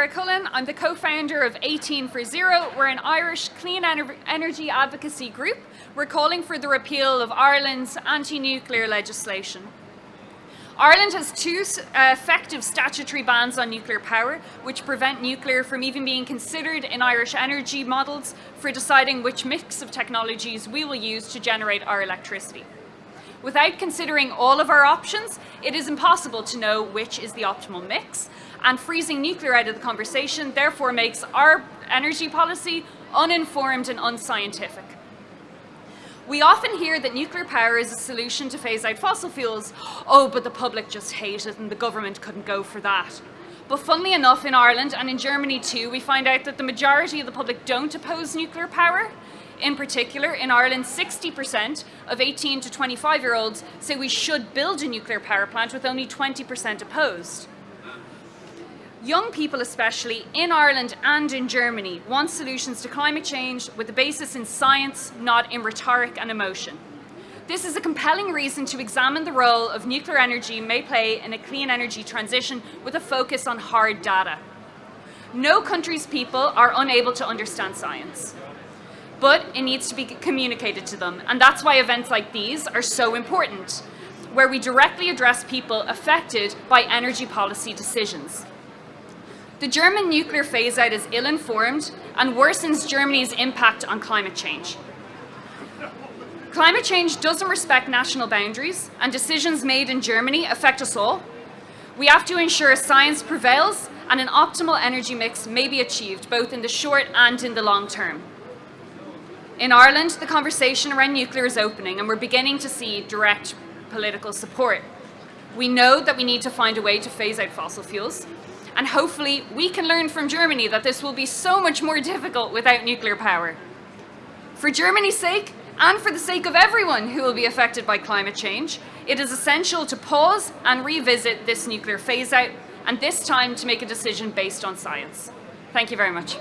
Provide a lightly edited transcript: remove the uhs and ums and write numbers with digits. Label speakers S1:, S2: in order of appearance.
S1: Sarah Cullen. I'm the co-founder of 18 for Zero. We're an Irish clean energy advocacy group. We're calling for the repeal of Ireland's anti-nuclear legislation. Ireland has two effective statutory bans on nuclear power, which prevent nuclear from even being considered in Irish energy models for deciding which mix of technologies we will use to generate our electricity. Without considering all of our options, it is impossible to know which is the optimal mix, and freezing nuclear out of the conversation therefore makes our energy policy uninformed and unscientific. We often hear that nuclear power is a solution to phase out fossil fuels. Oh, but the public just hate it and the government couldn't go for that. But funnily enough, in Ireland and in Germany too, we find out that the majority of the public don't oppose nuclear power. In particular, in Ireland, 60% of 18 to 25-year-olds say we should build a nuclear power plant, with only 20% opposed. Young people, especially in Ireland and in Germany, want solutions to climate change with a basis in science, not in rhetoric and emotion. This is a compelling reason to examine the role of nuclear energy may play in a clean energy transition with a focus on hard data. No country's people are unable to understand science, but it needs to be communicated to them, and that's why events like these are so important, where we directly address people affected by energy policy decisions. The German nuclear phase-out is ill-informed and worsens Germany's impact on climate change. Climate change doesn't respect national boundaries, and decisions made in Germany affect us all. We have to ensure science prevails and an optimal energy mix may be achieved both in the short and in the long term. In Ireland, the conversation around nuclear is opening, and we're beginning to see direct political support. We know that we need to find a way to phase out fossil fuels, and hopefully we can learn from Germany that this will be so much more difficult without nuclear power. For Germany's sake, and for the sake of everyone who will be affected by climate change, it is essential to pause and revisit this nuclear phase-out, and this time to make a decision based on science. Thank you very much.